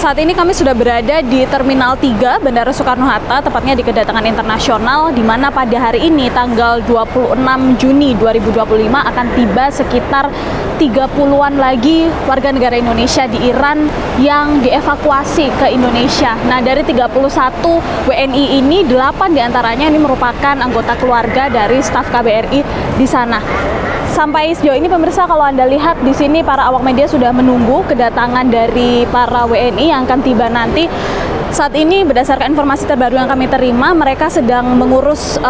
Saat ini kami sudah berada di Terminal 3 Bandara Soekarno-Hatta, tepatnya di kedatangan internasional, di mana pada hari ini tanggal 26 Juni 2025 akan tiba sekitar 30-an lagi warga negara Indonesia di Iran yang dievakuasi ke Indonesia. Nah, dari 31 WNI ini, 8 diantaranya ini merupakan anggota keluarga dari staf KBRI di sana. Sampai sejauh ini pemirsa, kalau Anda lihat di sini para awak media sudah menunggu kedatangan dari para WNI yang akan tiba nanti. Saat ini berdasarkan informasi terbaru yang kami terima, mereka sedang mengurus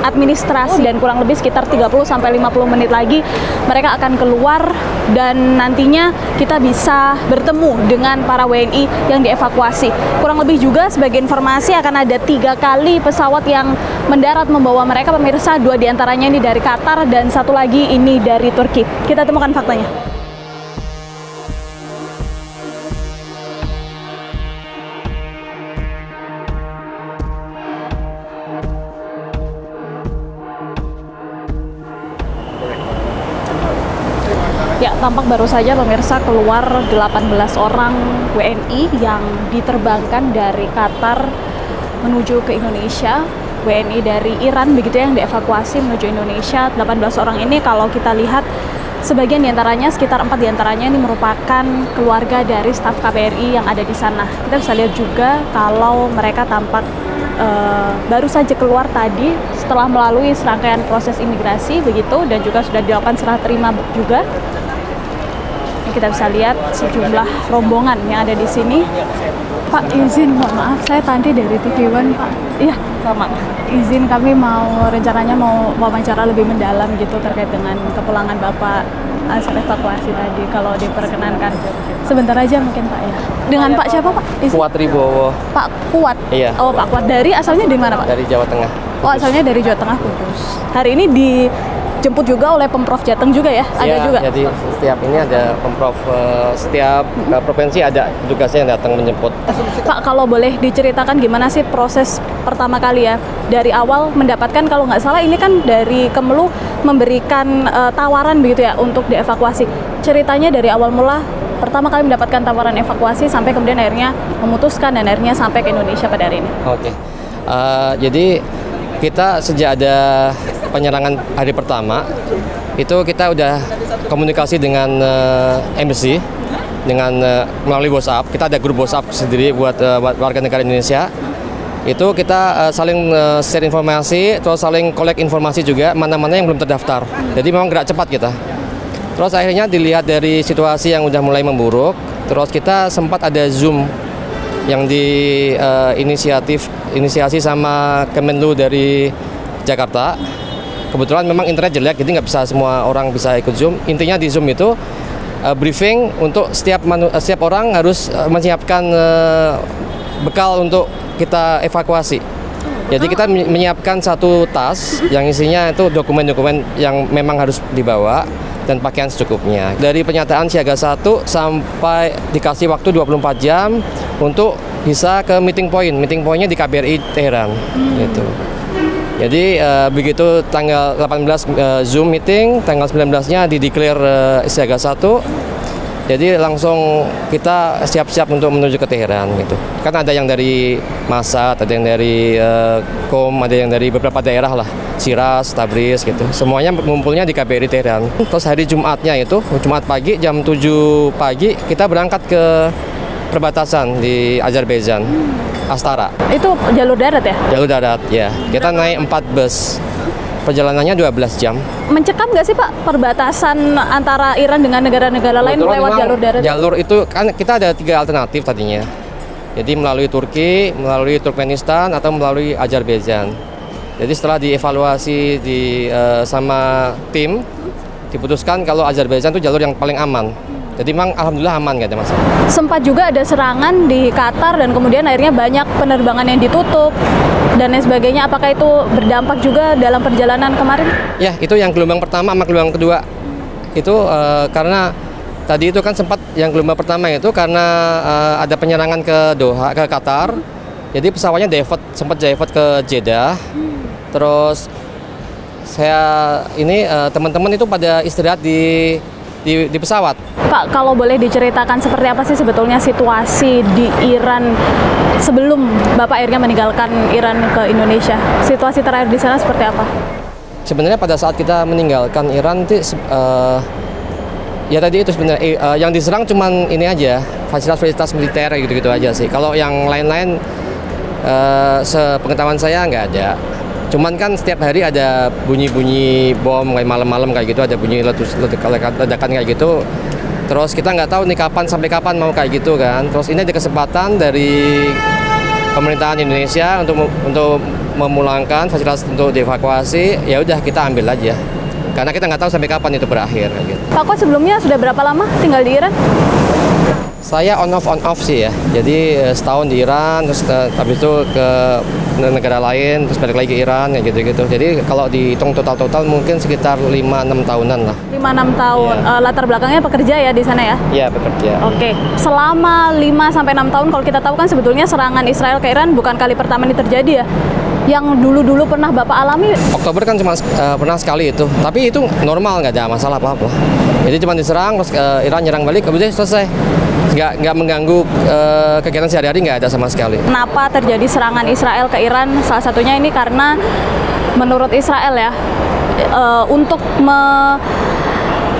administrasi dan kurang lebih sekitar 30-50 menit lagi mereka akan keluar dan nantinya kita bisa bertemu dengan para WNI yang dievakuasi. Kurang lebih juga sebagai informasi akan ada 3 kali pesawat yang mendarat membawa mereka pemirsa, 2 diantaranya ini dari Qatar dan 1 lagi ini dari Turki. Kita temukan faktanya. Ya, tampak baru saja pemirsa keluar 18 orang WNI yang diterbangkan dari Qatar menuju ke Indonesia. WNI dari Iran begitu yang dievakuasi menuju Indonesia. 18 orang ini kalau kita lihat sebagian diantaranya, sekitar 4 diantaranya ini merupakan keluarga dari staf KBRI yang ada di sana. Kita bisa lihat juga kalau mereka tampak baru saja keluar tadi setelah melalui serangkaian proses imigrasi begitu, dan juga sudah dilakukan serah terima juga. Kita bisa lihat sejumlah rombongan yang ada di sini. Pak, izin, mohon maaf, saya Tanti dari TV One, Pak. Iya, sama. Izin, kami rencananya mau wawancara lebih mendalam gitu terkait dengan kepulangan Bapak hasil evakuasi tadi, kalau diperkenankan. Sebentar aja mungkin, Pak, ya. Dengan Pak siapa, Pak? Izin. Kuat Ribowo. Pak Kuat? Iya. Oh, Pak Kuat. Dari asalnya dari mana, Pak? Dari Jawa Tengah. Oh, asalnya dari Jawa Tengah, Kudus. Hari ini dijemput juga oleh Pemprov Jateng juga ya? Ada juga? Jadi setiap ini ada Pemprov, setiap provinsi ada tugasnya yang datang menjemput. Pak, kalau boleh diceritakan gimana sih proses pertama kali ya? Dari awal mendapatkan, kalau nggak salah ini kan dari Kemlu memberikan tawaran begitu ya untuk dievakuasi. Ceritanya dari awal mula, pertama kali mendapatkan tawaran evakuasi sampai kemudian akhirnya memutuskan dan akhirnya sampai ke Indonesia pada hari ini. Oke. Jadi kita sejak ada penyerangan hari pertama itu kita udah komunikasi dengan embassy dengan melalui WhatsApp. Kita ada grup WhatsApp sendiri buat warga negara Indonesia. Itu kita saling share informasi, terus saling collect informasi juga mana-mana yang belum terdaftar. Jadi memang gerak cepat kita. Terus akhirnya dilihat dari situasi yang udah mulai memburuk, terus kita sempat ada Zoom yang inisiasi sama Kemenlu dari Jakarta. Kebetulan memang internet jelek, jadi nggak bisa semua orang bisa ikut Zoom. Intinya di Zoom itu briefing untuk setiap orang harus menyiapkan bekal untuk kita evakuasi. Jadi kita menyiapkan satu tas yang isinya itu dokumen-dokumen yang memang harus dibawa dan pakaian secukupnya. Dari penyataan siaga 1 sampai dikasih waktu 24 jam untuk bisa ke meeting point. Meeting point-nya di KBRI Teheran. Gitu. Jadi begitu tanggal 18 Zoom meeting, tanggal 19-nya di-declare siaga 1. Jadi langsung kita siap-siap untuk menuju ke Teheran gitu. Kan ada yang dari Masad, ada yang dari Qom, ada yang dari beberapa daerah lah, Shiraz, Tabriz gitu. Semuanya ngumpulnya di KBRI Teheran. Terus hari Jumatnya itu, Jumat pagi jam 7 pagi kita berangkat ke perbatasan di Azerbaijan, Astara. Itu jalur darat ya? Jalur darat, ya. Kita naik 4 bus. Perjalanannya 12 jam. Mencekam nggak sih Pak perbatasan antara Iran dengan negara-negara lain lewat jalur darat? Jalur itu kan kita ada 3 alternatif tadinya. Jadi melalui Turki, melalui Turkmenistan, atau melalui Azerbaijan. Jadi setelah dievaluasi sama tim, diputuskan kalau Azerbaijan itu jalur yang paling aman. Jadi memang alhamdulillah aman, nggak ada masalah. Sempat juga ada serangan di Qatar dan kemudian akhirnya banyak penerbangan yang ditutup dan lain sebagainya. Apakah itu berdampak juga dalam perjalanan kemarin? Ya, itu yang gelombang pertama sama gelombang kedua. Itu karena tadi itu kan sempat yang gelombang pertama itu karena ada penyerangan ke Doha, ke Qatar. Jadi pesawatnya sempat divert ke Jeddah. Terus teman-teman itu pada istirahat di di pesawat. Pak, kalau boleh diceritakan seperti apa sih sebetulnya situasi di Iran sebelum Bapak akhirnya meninggalkan Iran ke Indonesia? Situasi terakhir di sana seperti apa? Sebenarnya pada saat kita meninggalkan Iran ya tadi itu sebenarnya yang diserang cuman ini aja, fasilitas-fasilitas militer gitu-gitu aja sih. Kalau yang lain-lain sepengetahuan saya nggak ada. Cuman kan setiap hari ada bunyi-bunyi bom kayak malam-malam kayak gitu, ada bunyi ledakan kayak gitu. Terus kita nggak tahu nih sampai kapan mau kayak gitu kan. Terus ini ada kesempatan dari pemerintahan Indonesia untuk memulangkan fasilitas untuk dievakuasi. Ya udah kita ambil aja. Karena kita nggak tahu sampai kapan itu berakhir. Gitu. Pak, kok sebelumnya sudah berapa lama tinggal di Iran? Saya on off sih ya. Jadi setahun di Iran, terus habis itu ke negara lain, terus balik lagi ke Iran, kayak gitu-gitu. Jadi kalau dihitung total mungkin sekitar 5-6 tahunan lah. 5-6 tahun. Yeah. Latar belakangnya pekerja ya di sana ya? Iya, bekerja. Oke. Selama 5-6 tahun, kalau kita tahu kan sebetulnya serangan Israel ke Iran bukan kali pertama ini terjadi ya? Yang dulu-dulu pernah Bapak alami? Oktober kan cuma pernah sekali itu. Tapi itu normal, nggak ada masalah apa-apa. Jadi cuma diserang, terus Iran nyerang balik, kemudian selesai. Nggak mengganggu kegiatan sehari-hari, nggak ada sama sekali. Kenapa terjadi serangan Israel ke Iran? Salah satunya ini karena menurut Israel ya, untuk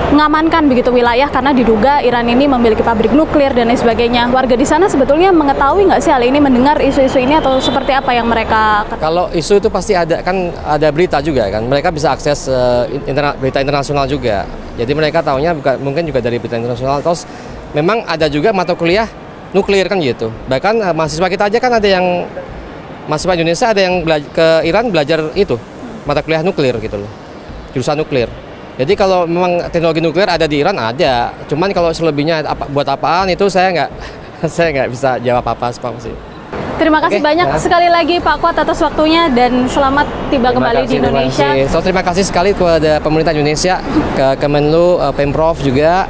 mengamankan begitu wilayah karena diduga Iran ini memiliki pabrik nuklir dan lain sebagainya. Warga di sana sebetulnya mengetahui nggak sih hal ini, mendengar isu-isu ini atau seperti apa yang mereka ketahui? Kalau isu itu pasti ada, kan ada berita juga kan. Mereka bisa akses berita internasional juga. Jadi mereka taunya mungkin juga dari berita internasional. Terus memang ada juga mata kuliah nuklir kan gitu. Bahkan mahasiswa kita aja kan ada yang mahasiswa Indonesia ada yang ke Iran belajar itu mata kuliah nuklir gitu loh, jurusan nuklir. Jadi kalau memang teknologi nuklir ada di Iran ada. Cuman kalau selebihnya buat apaan itu saya nggak bisa jawab apa sih. Terima kasih banyak sekali lagi Pak Kuat atas waktunya dan selamat tiba kembali di Indonesia. Terima kasih sekali kepada pemerintah Indonesia, ke Kemenlu, Pemprov juga,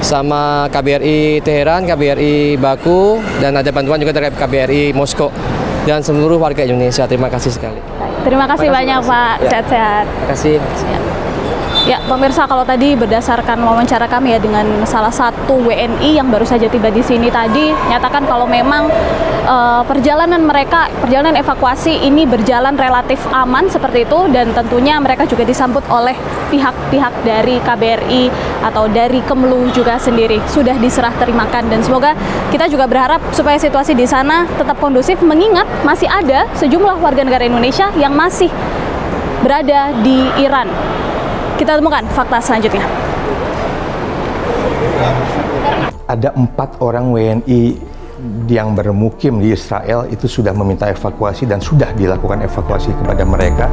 sama KBRI Teheran, KBRI Baku, dan ada bantuan juga dari KBRI Moskow dan seluruh warga Indonesia. Terima kasih sekali. Terima kasih banyak Pak. Sehat-sehat. Terima kasih. Ya, pemirsa, kalau tadi berdasarkan wawancara kami ya dengan salah satu WNI yang baru saja tiba di sini tadi, nyatakan kalau memang perjalanan evakuasi ini berjalan relatif aman seperti itu, dan tentunya mereka juga disambut oleh pihak-pihak dari KBRI atau dari Kemlu juga sendiri sudah diserah terimakan, dan semoga kita juga berharap supaya situasi di sana tetap kondusif, mengingat masih ada sejumlah warga negara Indonesia yang masih berada di Iran. Kita temukan fakta selanjutnya. Ada 4 orang WNI yang bermukim di Israel itu sudah meminta evakuasi dan sudah dilakukan evakuasi kepada mereka.